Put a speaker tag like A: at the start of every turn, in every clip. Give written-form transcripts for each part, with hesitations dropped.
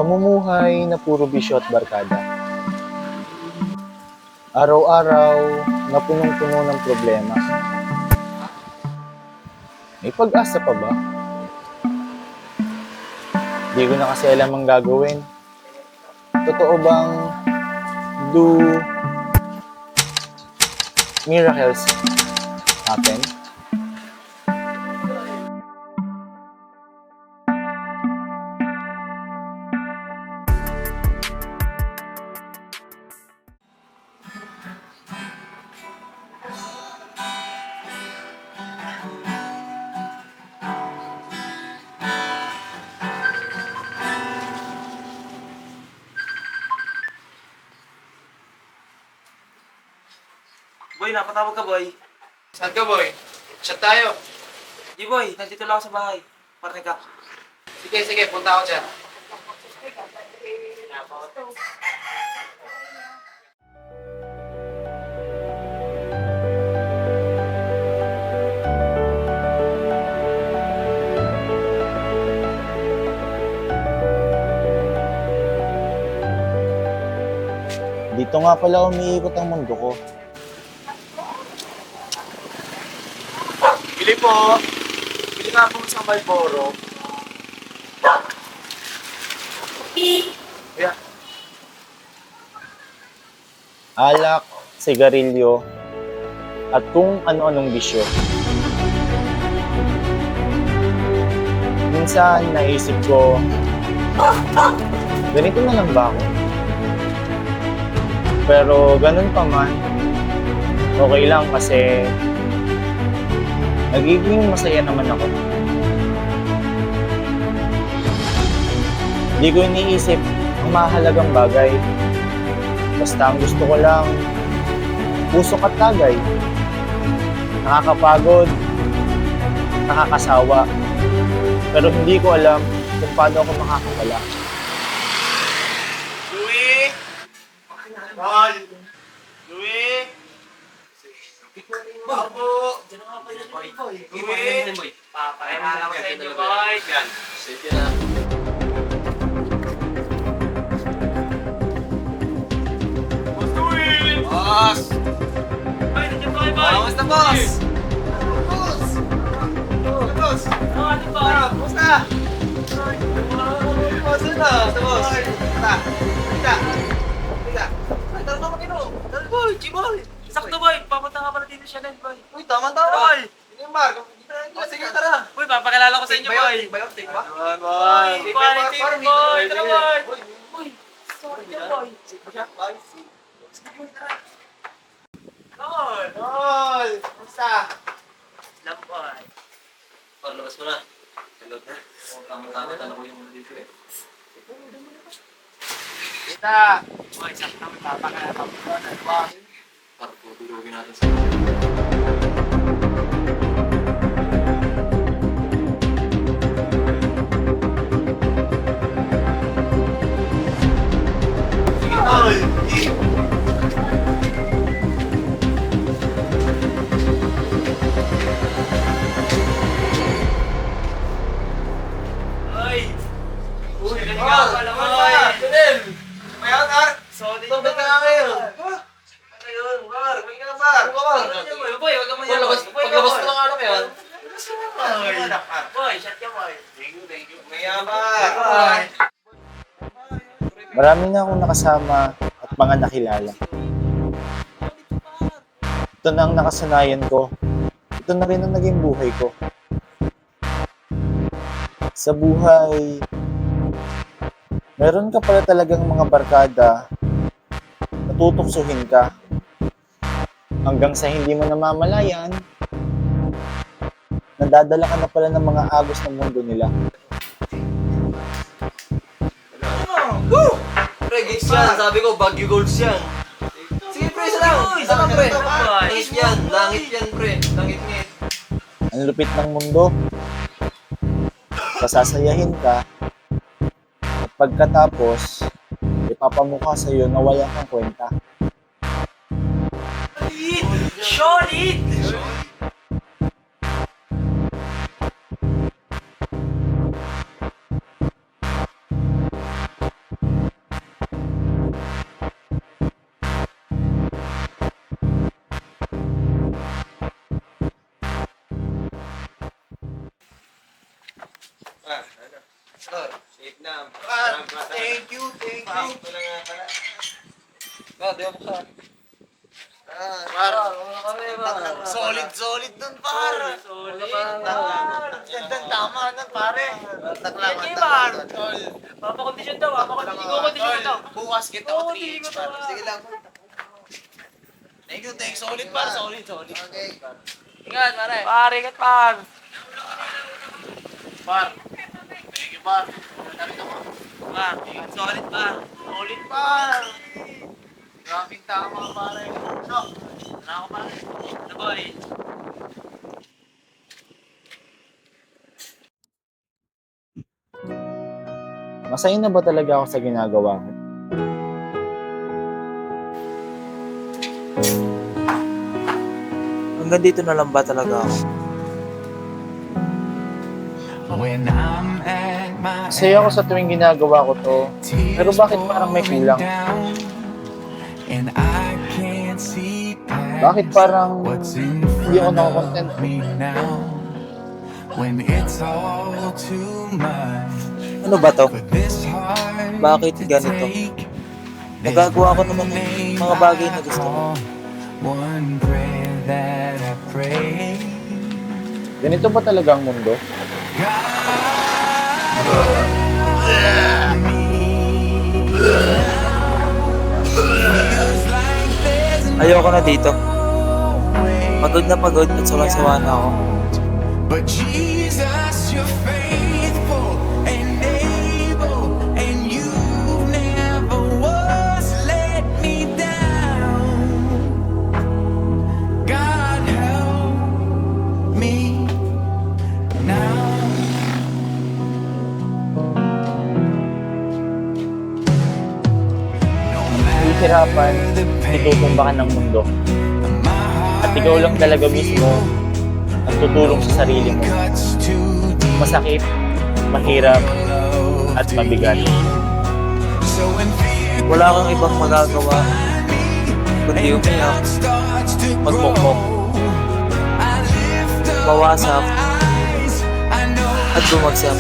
A: Pamumuhay na puro bisyo at barkada. Araw-araw na punong-puno ng problema. May pag-asa pa ba? Di ko na kasi alam ang gagawin. Totoo bang do miracles happen?
B: Boy, napatawag ka, boy.
C: Saan ka, boy? Chat tayo.
B: Di, boy. Nandito lang ako sa bahay. Parang ka.
C: Sige, punta ako dyan.
A: Dito nga pala umiikot ang mundo ko.
B: Bili po. Bili nga po sa Malboro. Yeah.
A: Alak, sigarilyo, at kung ano-anong bisyo. Minsan naisip ko, ganito na lang ba ako? Pero ganun pa man, okay lang kasi nagiging masaya naman ako. Hindi ko iniisip ang mahalagang bagay. Basta ang gusto ko lang, pusok at tagay. Nakakapagod, nakakasawa, pero hindi ko alam kung paano ako makakawala.
B: Louie! Mahal! Louie! Bago! Diyan na nga pa yun, boy. Louie! Papakilala ko sa inyo, boy. Yan. Sige na. Boss Louie!
C: Boss!
B: Boy, nandiyan ba kayo, boy?
C: Kamusta, boss? Boss! Boss!
B: Ano, boy?
C: Kamusta? Boss, ano? Sa boss? Tita! Tara ka mag-inom. Tara, boy! G-boy!
B: Sakto, boy. Papunta ka pala dito siya din, boy.
C: Uy, tama-tama!
B: Boy!
C: Neymar! Sige, tara!
B: Boy, papakilala ko sa inyo, boy.
C: Take ba?
B: Boy, quality, boy. Tara, boy. Boy, sorry ka, boy. Lord.
C: Tol! Kamusta?
B: Love, boy.
C: Parlabas mo na. Tulog na. Tama-tama, tanong ko yung mga dito eh. Tita!
B: Boy, sakto kami papakilala ko. Boy.
C: Para tutulogin natin sa...
B: Boy. Uy, galing
C: Mar!
B: ka pala, boy.
C: Janel! Mayaw, Mar!
B: Solid
C: Tubig ka nga ngayon! Ano yun, Mar? May ka na, Mar! Ano ka, Mar?
B: Boy, huwag ka mayaman.
C: Paglabas ko ng ano ngayon?
B: Boy, shot ka, boy.
C: Thank you. Mayaman!
A: Marami na akong nakasama at mga nakilala. Ito na ang nakasanayan ko. Ito na rin ang naging buhay ko. Sa buhay, meron ka pala talagang mga barkada na tutuksuhin ka. Hanggang sa hindi mo namamalayan, nadadala ka na pala ng mga agos ng mundo nila.
C: Pre, gigs yan. Sabi ko, Baguio Golds yan. Sige, pre, isa lang. Isa lang, pre. Langit yan. Langit yan, pre. Langit-ngit.
A: Ang lupit ng mundo. Pasasayahin ka at pagkatapos, ipapamukha sa'yo na wala kang kwenta.
B: Solid!
C: Safe na.
A: Thank you.
C: Ito lang nga pala. Di ako sa.
A: Solid dun, par. Gandang tama nun, pare.
B: Papakondisyon daw, papakondisyon daw.
A: Bukas kita ko 3
B: tingin ko
A: par.
B: to,
A: Sige lang. Thank you. Solid, par. Solid.
C: Okay.
B: Ingat, pare. Pare, ingat, par.
A: Par. Thank you, par.
B: Par, solid, par.
A: Solid, par. Grabing tama, pare. No. Ano ako, pare?
B: Ano, boy?
A: Masaya na ba talaga ako sa ginagawa ko?
D: Hanggang dito na lang ba talaga ako?
A: Masaya ako sa tuwing ginagawa ko to. Pero bakit parang may kulang? Bakit parang hindi ako nakakontent?
D: Ano ba to? Bakit ganito? Nagagawa ko naman ng mga bagay na gusto ko.
A: Ganito ba talaga ang mundo?
D: Ayoko na dito. Pagod at sawa-sawa na ako.
E: But Jesus, you're faithful and able, and you've never once let me down. God help me now.
A: Hihirapan, itutumbakan ng mundo. At ikaw lang talaga mismo ang tutulong sa sarili mo. Masakit, mahirap, at mabigat.
D: Wala kang ibang magagawa kundi umiyak, magmukmok, mawasak, at bumagsak.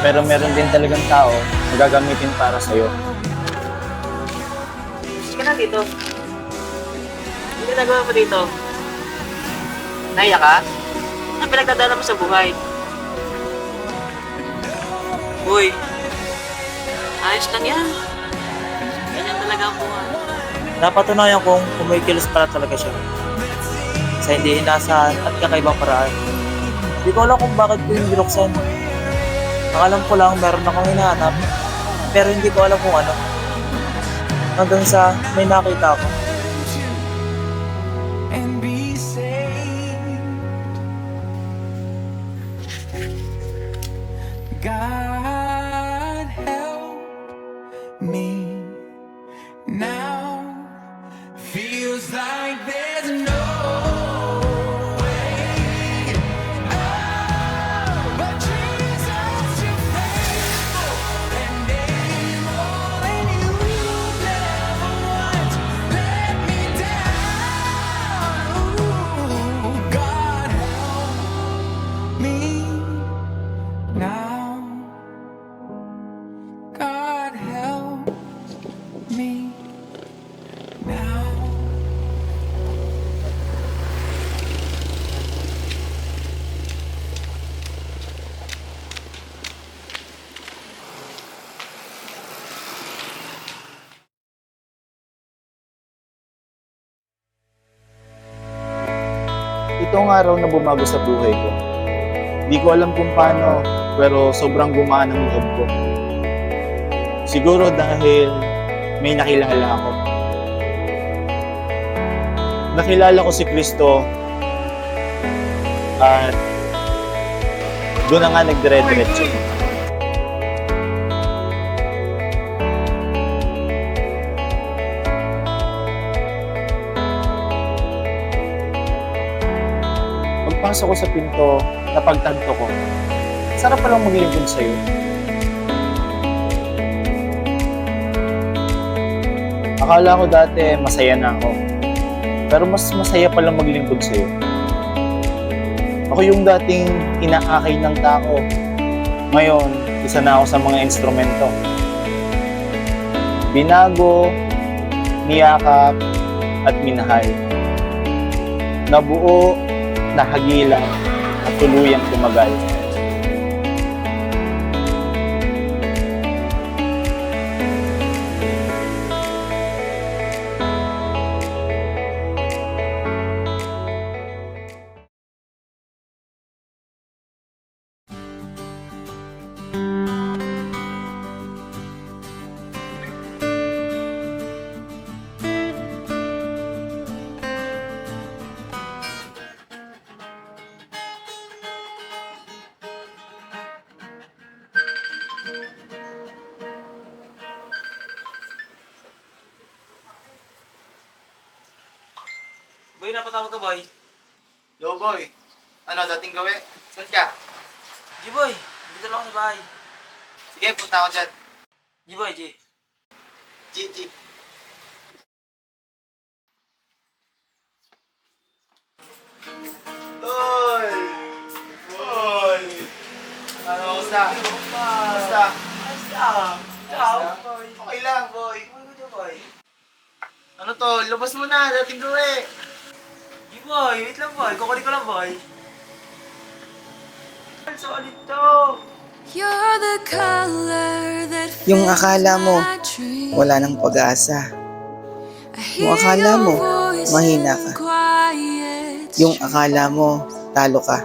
A: Pero meron din talagang tao na gagamitin para sa'yo.
B: Sige na dito. Ano ginagawa mo dito? Naiyak ka? Ano pinagdadala mo sa buhay? Uy, ayos lang yan. Ganyan talaga ang buhay.
D: Napatunayan kong kumikilos pala talaga siya. Sa hindi inasahan at kakaibang paraan. Hindi ko alam kung bakit ko yung binuksan. Ang alam ko lang, meron akong hinahanap. Pero hindi ko alam kung ano. Hanggang sa may nakita ako.
E: And be saved. God help me now. Feels like there's no way out. But Jesus, you're faithful and able, and you never once let me down. Ooh, God help me now. God help me now.
A: Ito ang araw na bumago sa buhay ko. Hindi ko alam kung paano, pero sobrang gumaan ang loob ko. Siguro dahil may nakilala ako. Nakilala ko si Kristo at doon na nga nagdire-diretso. pagpasok ko sa pinto, napagtanto ko. Sarap palang maglingkod sa'yo. Akala ko dati masaya na ako. Pero mas masaya palang maglingkod sa'yo. Ako yung dating inaakay ng tao. Ngayon, isa na ako sa mga instrumento. Binago, niyakap, at minahal. Nabuo, nahagilan, at tuluyang tumagal.
D: Boy, napatawag ka, boy.
C: Yo boy, ano dating gawin? Saan ka?
D: G, boy. Dito lang ako sa bahay.
C: Sige, punta ako dyan.
D: G, boy, G.
C: GG. Hoy! Hoy! Ano, kamusta? Kamusta? Okay lang, boy. Ano to? Labas mo na, dating gawin.
D: G, boy. Wait lang, boy. Kukunin ko lang, boy. Solid to.
E: You're the color that
F: Yung
E: fills
F: akala mo,
E: my dreams.
F: wala nang pag-asa.
E: I
F: Yung
E: hear
F: akala
E: your
F: mo,
E: voice
F: mahina
E: in
F: ka.
E: quiet
F: Yung akala mo, talo ka.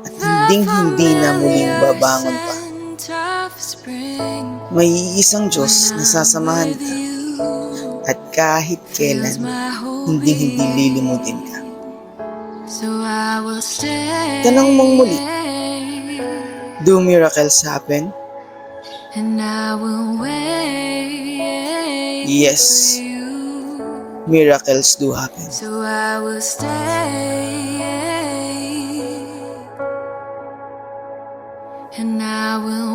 F: At hinding-hindi na muling babangon pa.
E: scent of spring
F: May iisang Diyos na sasamahan
E: with
F: ka.
E: you
F: At kahit
E: fills
F: kailan,
E: my whole
F: hinding-hindi
E: being.
F: lilimutin ka.
E: So I will stay.
F: Tanong mong muli. Do miracles happen?
E: And I will wait.
F: Yes.
E: For you.
F: Miracles do happen.
E: So I will stay. And I will